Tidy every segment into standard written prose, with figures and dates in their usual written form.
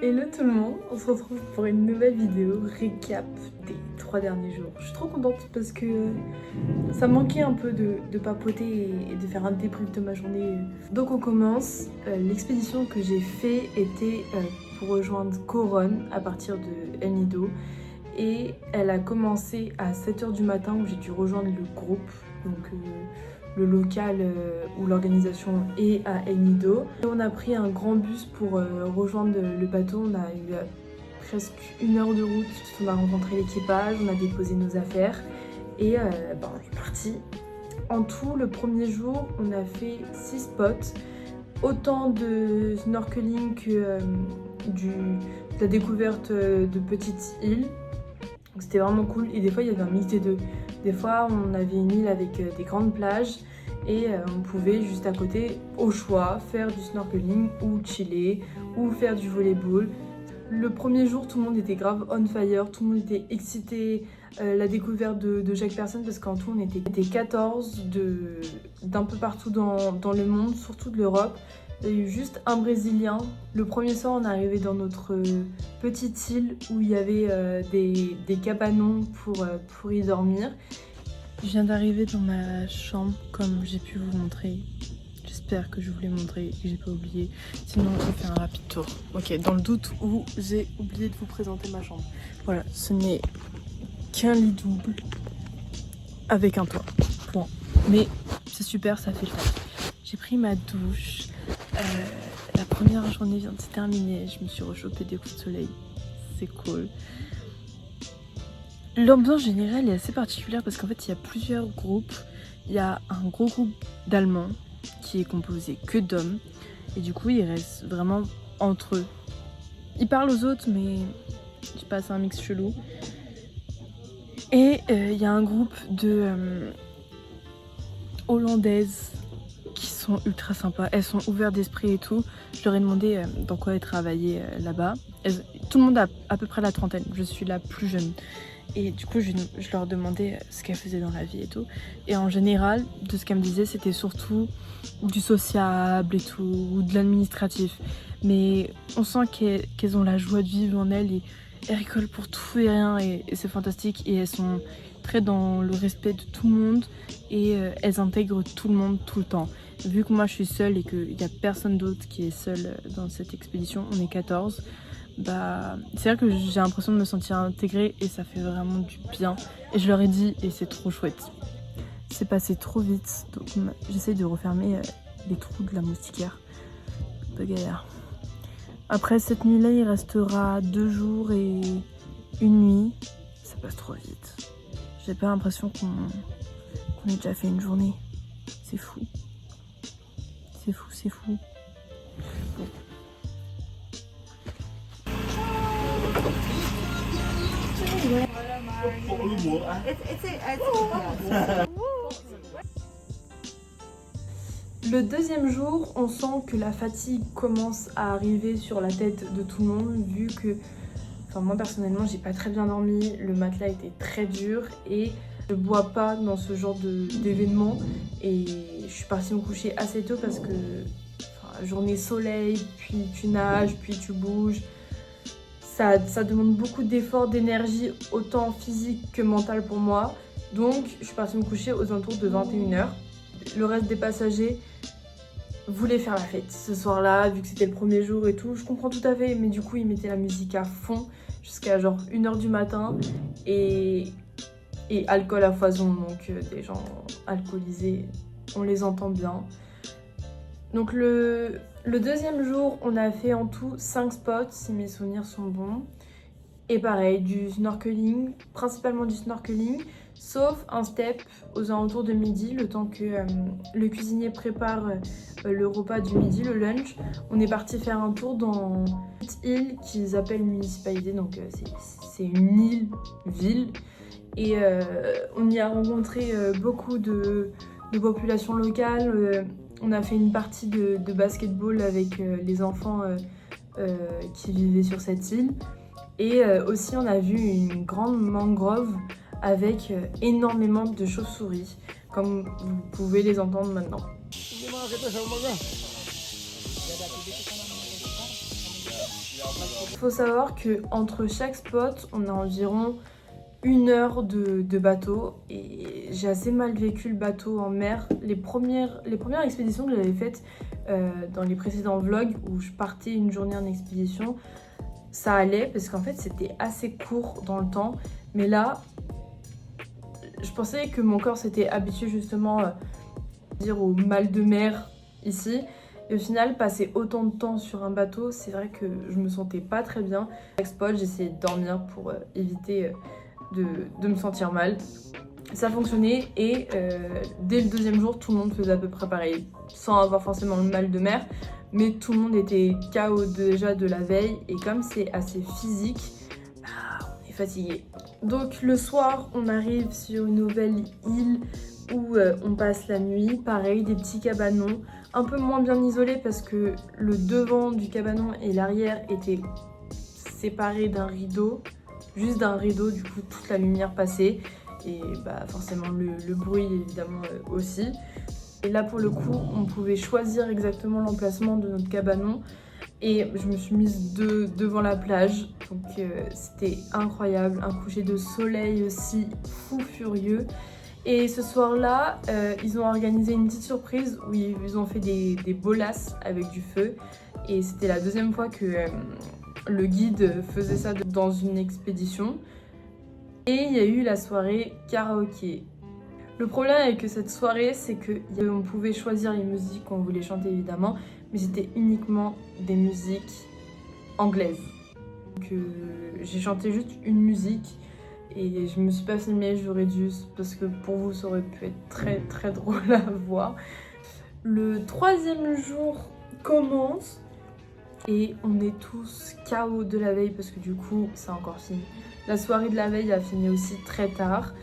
Hello tout le monde, on se retrouve pour une nouvelle vidéo récap des 3 derniers jours. Je suis trop contente parce que ça manquait un peu de papoter et de faire un débrief de ma journée. Donc on commence. L'expédition que j'ai fait était pour rejoindre Coronne à partir de El Nido. Et elle a commencé à 7h du matin où j'ai dû rejoindre le groupe. Donc le local où l'organisation est à El Nido. On a pris un grand bus pour rejoindre le bateau. On a eu presque 1 heure de route. On a rencontré l'équipage, on a déposé nos affaires et on est parti. En tout, le premier jour, on a fait 6 spots. Autant de snorkeling que de la découverte de petites îles. Donc c'était vraiment cool et des fois il y avait un mix des deux. Des fois on avait une île avec des grandes plages et on pouvait juste à côté au choix faire du snorkeling ou chiller ou faire du volleyball. Le premier jour tout le monde était grave on fire, tout le monde était excité, la découverte de chaque personne parce qu'en tout on était 14 d'un peu partout dans le monde, surtout de l'Europe. Il y a eu juste un Brésilien. Le premier soir, on est arrivé dans notre petite île où il y avait des cabanons pour y dormir. Je viens d'arriver dans ma chambre comme j'ai pu vous montrer. J'espère que je vous l'ai montré et que j'ai pas oublié. Sinon, on fait un rapide tour. Ok, dans le doute où j'ai oublié de vous présenter ma chambre. Voilà, ce n'est qu'un lit double avec un toit. Point. Mais c'est super, ça fait le taf. J'ai pris ma douche. La première journée vient de se terminer, je me suis rechopée des coups de soleil, c'est cool. L'ambiance générale est assez particulière parce qu'en fait il y a plusieurs groupes. Il y a un gros groupe d'Allemands qui est composé que d'hommes et du coup ils restent vraiment entre eux. Ils parlent aux autres mais je sais pas, c'est un mix chelou. Et il y a un groupe de Hollandaises qui sont ultra sympas, elles sont ouvertes d'esprit et tout. Je leur ai demandé dans quoi elles travaillaient là-bas. Tout le monde a à peu près la trentaine, je suis la plus jeune. Et du coup je leur demandais ce qu'elles faisaient dans la vie et tout. Et en général, de ce qu'elles me disaient, c'était surtout du sociable et tout, ou de l'administratif. Mais on sent qu'elles ont la joie de vivre en elles et elles rigolent pour tout et rien et c'est fantastique. Et elles sont très dans le respect de tout le monde et elles intègrent tout le monde tout le temps. Vu que moi je suis seule et qu'il n'y a personne d'autre qui est seul dans cette expédition, on est 14, c'est vrai que j'ai l'impression de me sentir intégrée et ça fait vraiment du bien. Et je leur ai dit et c'est trop chouette. C'est passé trop vite, donc j'essaye de refermer les trous de la moustiquaire. De galère. Après cette nuit-là, il restera 2 jours et 1 nuit. Ça passe trop vite. J'ai pas l'impression qu'on ait déjà fait une journée. C'est fou. C'est fou, c'est fou. Bon. Le deuxième jour, on sent que la fatigue commence à arriver sur la tête de tout le monde vu que, moi personnellement, j'ai pas très bien dormi, le matelas était très dur et je bois pas dans ce genre d'événement et je suis partie me coucher assez tôt parce que journée soleil, puis tu nages, puis tu bouges. Ça demande beaucoup d'efforts, d'énergie, autant physique que mentale pour moi. Donc je suis partie me coucher aux alentours de 21h. Le reste des passagers voulaient faire la fête ce soir-là, vu que c'était le premier jour et tout. Je comprends tout à fait, mais du coup ils mettaient la musique à fond jusqu'à genre 1h du matin et alcool à foison, donc des gens alcoolisés, on les entend bien. Donc le deuxième jour, on a fait en tout 5 spots, si mes souvenirs sont bons. Et pareil, du snorkeling, principalement du snorkeling, sauf un step aux alentours de midi, le temps que le cuisinier prépare le repas du midi, le lunch. On est parti faire un tour dans une petite île qu'ils appellent municipalité, donc c'est une île-ville. Et on y a rencontré beaucoup de population locale. On a fait une partie de basketball avec les enfants qui vivaient sur cette île. Et aussi on a vu une grande mangrove avec énormément de chauves-souris, comme vous pouvez les entendre maintenant. faut savoir que entre chaque spot, on a environ 1 heure de bateau et j'ai assez mal vécu le bateau en mer. Les premières expéditions que j'avais faites dans les précédents vlogs où je partais une journée en expédition, ça allait parce qu'en fait c'était assez court dans le temps. Mais là, je pensais que mon corps s'était habitué justement au mal de mer ici. Et au final, passer autant de temps sur un bateau, c'est vrai que je me sentais pas très bien. Chaque spot, j'essayais de dormir pour éviter de me sentir mal. Ça fonctionnait et dès le deuxième jour, tout le monde faisait à peu près pareil, sans avoir forcément le mal de mer. Mais tout le monde était KO déjà de la veille et comme c'est assez physique, on est fatigué. Donc le soir, on arrive sur une nouvelle île où on passe la nuit. Pareil, des petits cabanons, un peu moins bien isolés parce que le devant du cabanon et l'arrière étaient séparés d'un rideau. Juste d'un rideau, du coup toute la lumière passait et forcément le bruit évidemment aussi. Et là pour le coup on pouvait choisir exactement l'emplacement de notre cabanon et je me suis mise devant la plage, donc c'était incroyable, un coucher de soleil aussi fou furieux. Et ce soir-là, ils ont organisé une petite surprise où ils ont fait des bolasses avec du feu et c'était la deuxième fois que le guide faisait ça dans une expédition. Et il y a eu la soirée karaoké. Le problème avec cette soirée, c'est qu'on pouvait choisir les musiques qu'on voulait chanter évidemment, mais c'était uniquement des musiques anglaises. Donc j'ai chanté juste une musique et je me suis pas filmée, j'aurais dû, parce que pour vous ça aurait pu être très très drôle à voir. Le troisième jour commence. Et on est tous KO de la veille parce que du coup, c'est encore fini. La soirée de la veille a fini aussi très tard.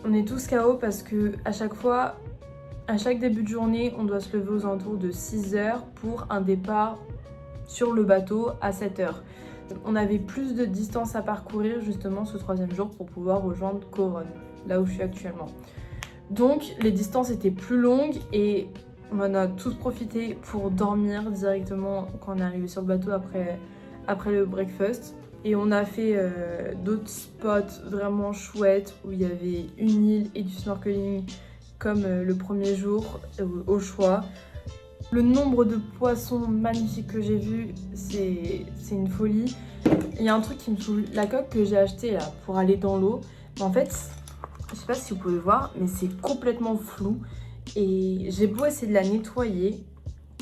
On est tous KO parce que à chaque fois, à chaque début de journée, on doit se lever aux alentours de 6h pour un départ sur le bateau à 7h. On avait plus de distance à parcourir justement ce troisième jour pour pouvoir rejoindre Coron, là où je suis actuellement. Donc les distances étaient plus longues et on en a tous profité pour dormir directement quand on est arrivé sur le bateau après le breakfast. Et on a fait d'autres spots vraiment chouettes où il y avait une île et du snorkeling comme le premier jour au choix. Le nombre de poissons magnifiques que j'ai vus, c'est une folie. Il y a un truc qui me saoule, la coque que j'ai achetée là, pour aller dans l'eau. En fait, je sais pas si vous pouvez voir, mais c'est complètement flou. Et j'ai beau essayer de la nettoyer,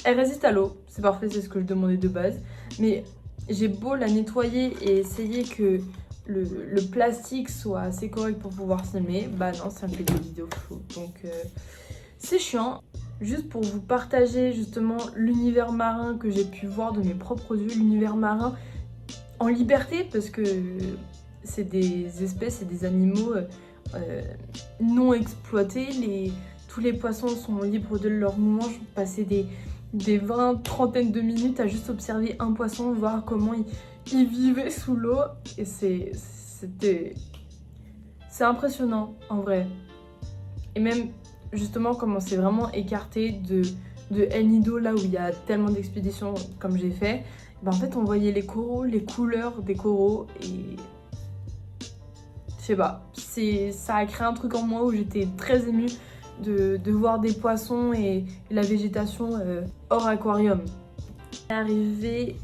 elle résiste à l'eau, c'est parfait, c'est ce que je demandais de base. Mais j'ai beau la nettoyer et essayer que le plastique soit assez correct pour pouvoir filmer, bah non, ça me fait des vidéos floues. Donc c'est chiant. Juste pour vous partager justement l'univers marin que j'ai pu voir de mes propres yeux, l'univers marin en liberté, parce que c'est des espèces et des animaux non exploités. Tous les poissons sont libres de leur mouvement. Je passais des 20, trentaines de minutes à juste observer un poisson, voir comment il vivait sous l'eau. Et c'est impressionnant en vrai. Et même justement comment c'est vraiment écarté de El Nido, là où il y a tellement d'expéditions comme j'ai fait. En fait on voyait les coraux, les couleurs des coraux et je sais pas, ça a créé un truc en moi où j'étais très émue de voir des poissons et la végétation hors aquarium. On est arrivé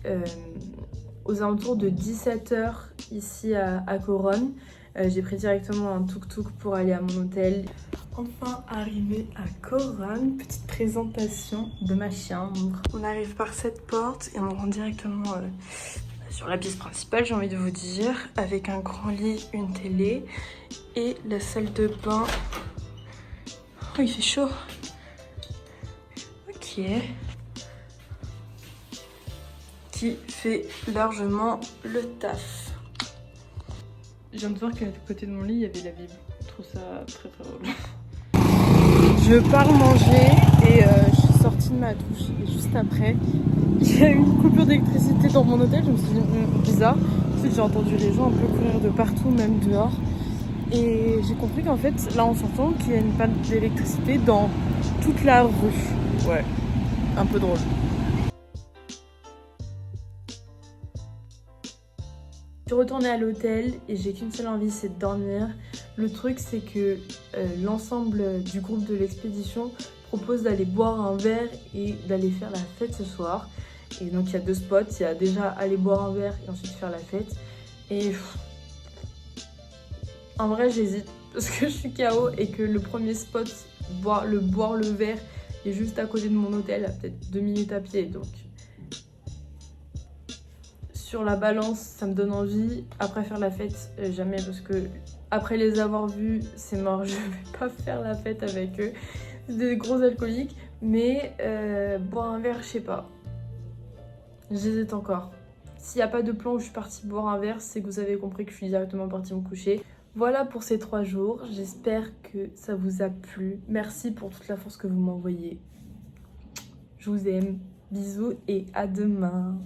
aux alentours de 17h ici à Coron. J'ai pris directement un tuk-tuk pour aller à mon hôtel. Enfin arrivé à Coron, petite présentation de ma chambre. On arrive par cette porte et on rentre directement sur la pièce principale, j'ai envie de vous dire, avec un grand lit, une télé et la salle de bain. Oh, il fait chaud. Ok. Qui fait largement le taf. Je viens de voir qu'à côté de mon lit, il y avait la Bible. Je trouve ça très très drôle. Je pars manger et je suis sortie de ma douche. Et juste après, il y a eu une coupure d'électricité dans mon hôtel. Je me suis dit, bizarre. Ensuite, j'ai entendu les gens un peu courir de partout, même dehors. Et j'ai compris qu'en fait, là en sortant, qu'il y a une panne d'électricité dans toute la rue. Ouais, un peu drôle. Je suis retournée à l'hôtel et j'ai qu'une seule envie, c'est de dormir. Le truc, c'est que l'ensemble du groupe de l'expédition propose d'aller boire un verre et d'aller faire la fête ce soir. Et donc il y a 2 spots, il y a déjà aller boire un verre et ensuite faire la fête. Et en vrai j'hésite parce que je suis KO et que le premier spot, boire le verre, est juste à côté de mon hôtel, à peut-être 2 minutes à pied. Donc sur la balance, ça me donne envie. Après faire la fête, jamais, parce que après les avoir vus, c'est mort, je vais pas faire la fête avec eux. C'est des gros alcooliques. Mais boire un verre, je sais pas. J'hésite encore. S'il n'y a pas de plan où je suis partie boire un verre, c'est que vous avez compris que je suis directement partie me coucher. Voilà pour ces 3 jours. J'espère que ça vous a plu. Merci pour toute la force que vous m'envoyez. Je vous aime. Bisous et à demain.